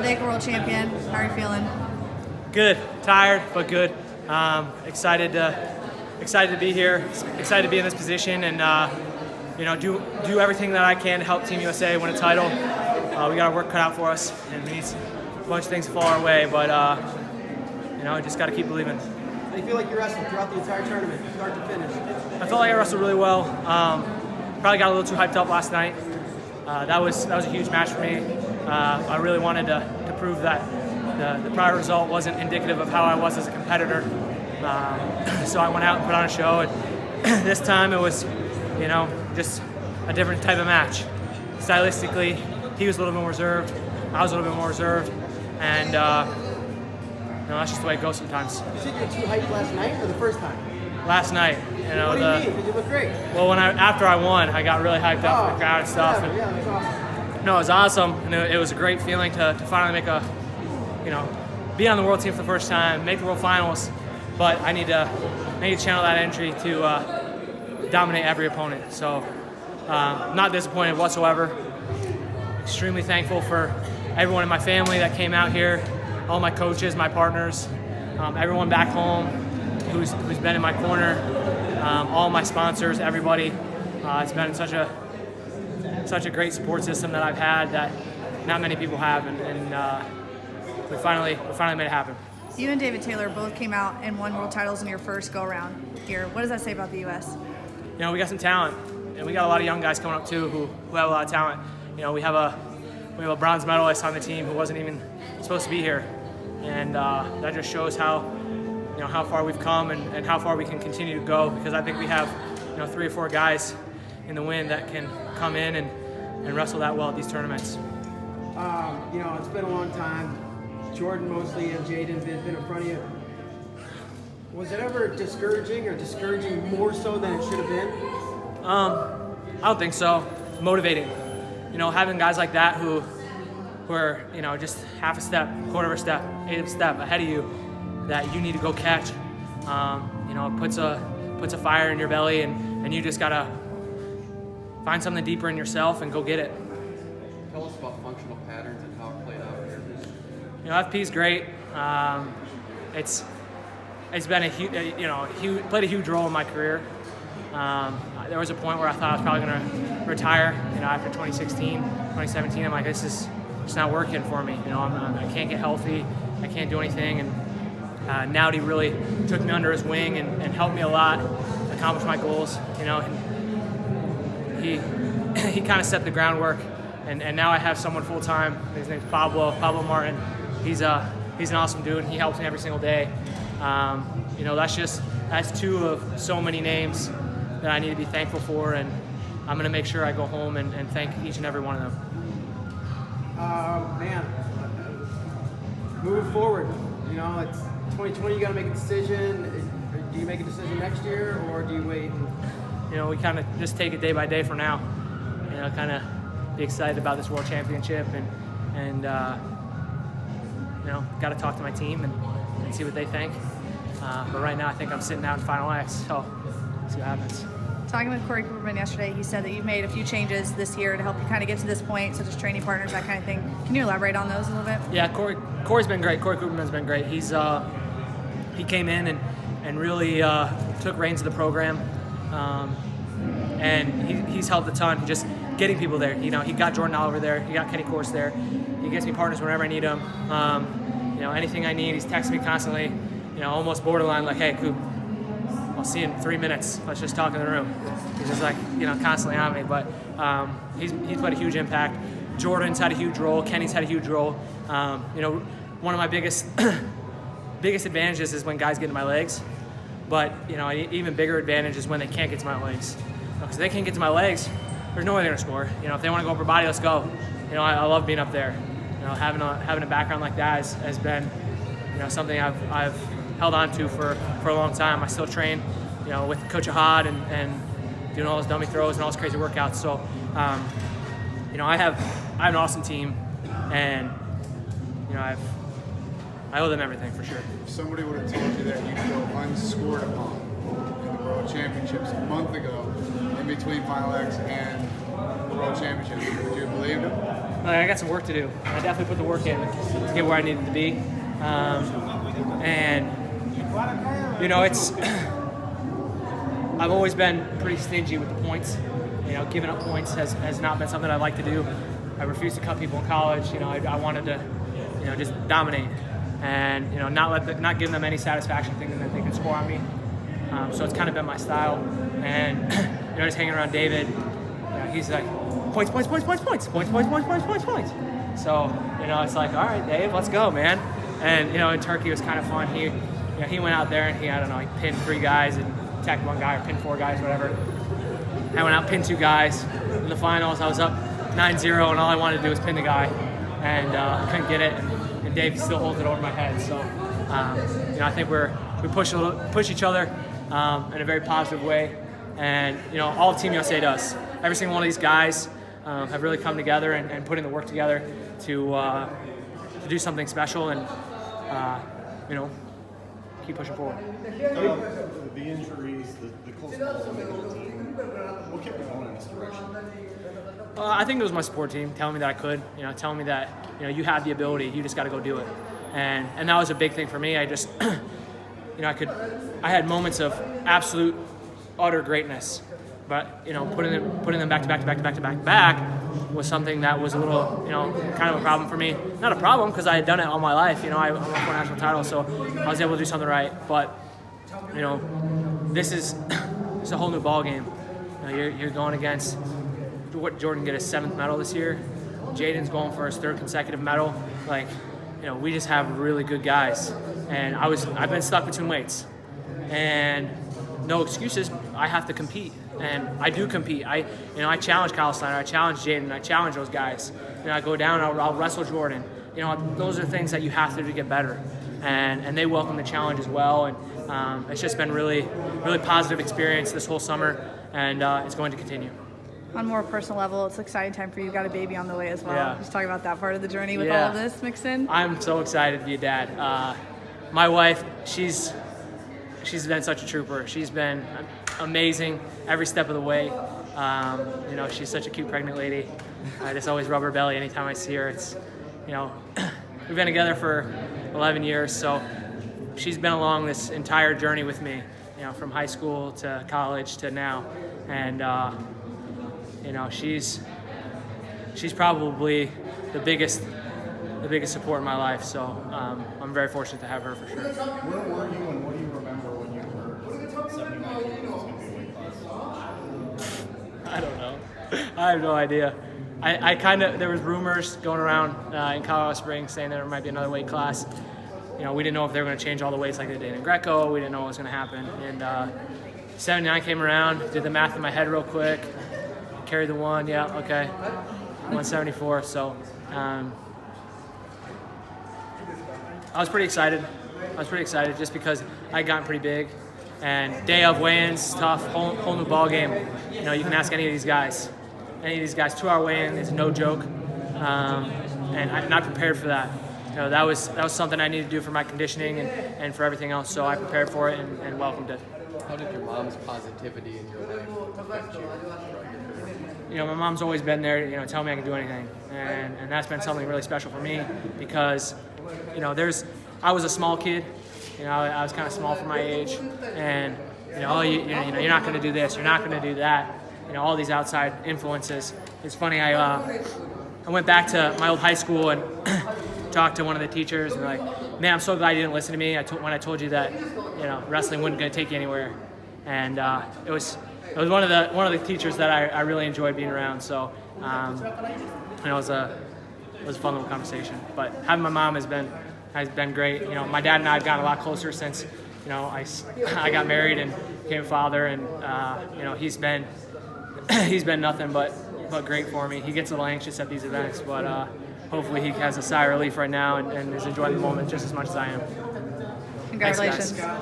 Dake world champion. How are you feeling? Good. Tired, but good. Excited to be here. Excited to be in this position and do everything that I can to help Team USA win a title. We got our work cut out for us, and we need a bunch of things to fall our way. But just got to keep believing. How do you feel like you wrestled throughout the entire tournament, start to finish? I felt like I wrestled really well. Probably got a little too hyped up last night. That was a huge match for me. I really wanted to prove that the prior result wasn't indicative of how I was as a competitor. So I went out and put on a show, and this time it was, just a different type of match. Stylistically, he was a little bit more reserved, I was a little bit more reserved, and that's just the way it goes sometimes. You said you were too hyped last night or the first time? Last night, What do you mean? Because you look great. Well, after I won, I got really hyped up for the crowd and stuff. Yeah, that's awesome. No, it was awesome, and it was a great feeling to finally be on the world team for the first time, make the world finals. But I need to channel that energy to dominate every opponent. So, not disappointed whatsoever. Extremely thankful for everyone in my family that came out here, all my coaches, my partners, everyone back home who's been in my corner, all my sponsors, everybody. It's been such a great support system that I've had that not many people have, and we finally made it happen. You and David Taylor both came out and won world titles in your first go-around here. What does that say about the U.S.? We got some talent, and we got a lot of young guys coming up too who have a lot of talent. We have a bronze medalist on the team who wasn't even supposed to be here, and that just shows how far we've come and how far we can continue to go, because I think we have 3 or 4 guys in the wind that can come in and wrestle that well at these tournaments. It's been a long time. Jordan mostly and Jaden been in front of you. Was it ever discouraging more so than it should have been? I don't think so. Motivating. Having guys like that who are just half a step, quarter of a step, eighth of a step ahead of you that you need to go catch. It puts a fire in your belly, and you just gotta find something deeper in yourself and go get it. Tell us about functional patterns and how it played out here. FP's great. It's been played a huge role in my career. There was a point where I thought I was probably going to retire. After 2016, 2017, I'm like, this is just not working for me. I can't get healthy. I can't do anything. And Nowdy really took me under his wing and helped me a lot accomplish my goals. He kind of set the groundwork, and now I have someone full time. His name's Pablo Martin. He's an awesome dude, and he helps me every single day. That's 2 of so many names that I need to be thankful for, and I'm going to make sure I go home and thank each and every one of them. Moving forward, it's 2020. You got to make a decision. Do you make a decision next year, or do you wait? We kind of just take it day by day for now. Kind of be excited about this world championship, and got to talk to my team and see what they think. But right now, I think I'm sitting out in Final X, so see what happens. Talking with Corey Cooperman yesterday, he said that you've made a few changes this year to help you kind of get to this point, such as training partners, that kind of thing. Can you elaborate on those a little bit? Yeah, Corey's been great. Corey Cooperman's been great. He came in and really took reins of the program, and he's helped a ton. Just getting people there. He got Jordan Oliver there. He got Kenny Corse there. He gets me partners whenever I need them. Anything I need, he's texting me constantly. Almost borderline like, hey, Coop, I'll see you in 3 minutes. Let's just talk in the room. He's just like, constantly on me. But he's played a huge impact. Jordan's had a huge role. Kenny's had a huge role. One of my biggest advantages is when guys get to my legs. But an even bigger advantage is when they can't get to my legs. Because if they can't get to my legs, there's no way they're gonna score. If they want to go upper body, let's go. I love being up there. Having a background like that has been something I've held on to for a long time. I still train with Coach Ahad and doing all those dummy throws and all those crazy workouts. So I have an awesome team, and I owe them everything for sure. If somebody would have told you that you'd go unscored upon in the World Championships a month ago, in between Final X and the World Championships, would you have believed them? I got some work to do. I definitely put the work in to get where I needed to be. And it's I've always been pretty stingy with the points. Giving up points has not been something I like to do. I refused to cut people in college. I wanted to, just dominate and not give them any satisfaction thinking that they can score on me. So it's kind of been my style. And just hanging around David, he's like points. So it's like, all right, Dave, let's go, man. And in Turkey it was kind of fun. He went out there and he pinned 3 guys and tacked 1 guy or pinned 4 guys, whatever. I went out, pinned 2 guys. In the finals, I was up 9-0, and all I wanted to do was pin the guy, and I couldn't get it. And Dave still holds it over my head. So, I think we push each other in a very positive way, and all Team USA does. Every single one of these guys have really come together and put in the work together to do something special, and keep pushing forward. The injuries, the close calls on the team, what kept you going in this direction? I think it was my support team telling me that I could, telling me that, you have the ability, you just got to go do it. And that was a big thing for me. I just, I had moments of absolute, utter greatness, but, putting them back to back was something that was a little, kind of a problem for me. Not a problem because I had done it all my life. I won 4 national titles, so I was able to do something right. But, this is a whole new ball game. You're going against Jordan get his 7th medal this year. Jaden's going for his 3rd consecutive medal. We just have really good guys. And I've been stuck between weights. And no excuses. I have to compete, and I do compete. I challenge Kyle Steiner, I challenge Jaden, I challenge those guys. I go down, I'll wrestle Jordan. Those are things that you have to do to get better, and they welcome the challenge as well. And it's just been really, really positive experience this whole summer, and it's going to continue. On a more personal level, it's an exciting time for you. You've got a baby on the way as well. Yeah. Just talk about that part of the journey with all of this mixed in. I'm so excited to be a dad. My wife, she's been such a trooper. She's been amazing every step of the way. She's such a cute pregnant lady. I just always rub her belly anytime I see her. It's, we've been together for 11 years, so she's been along this entire journey with me, from high school to college to now. And, she's probably the biggest support in my life. So I'm very fortunate to have her for sure. Where were you and what do you remember when you heard 79 kilos was going to be a weight class? I don't know. I have no idea. There was rumors going around in Colorado Springs saying there might be another weight class. We didn't know if they were going to change all the weights like they did in Greco. We didn't know what was going to happen. And 79 came around, did the math in my head real quick, carried the 1, yeah, okay, 174. So I was pretty excited. Just because I had gotten pretty big. And day of weigh-ins, tough, whole new ball game. You can ask any of these guys. 2-hour weigh-in is no joke. And I'm not prepared for that. That was something I needed to do for my conditioning and for everything else. So I prepared for it and welcomed it. How did your mom's positivity in your life affect you throughout your career? My mom's always been there, telling me I can do anything. And that's been something really special for me because, I was a small kid. I was kind of small for my age. And, you're not going to do this, you're not going to do that. All these outside influences. It's funny, I went back to my old high school and talked to one of the teachers and like, man, I'm so glad you didn't listen to me when I told you that, wrestling wasn't going to take you anywhere. And it was one of the teachers that I really enjoyed being around. So, it was a fun little conversation. But having my mom has been great. My dad and I have gotten a lot closer since, I got married and became a father, and he's been nothing but great for me. He gets a little anxious at these events, but hopefully he has a sigh of relief right now and is enjoying the moment just as much as I am. Congratulations. Thanks, guys.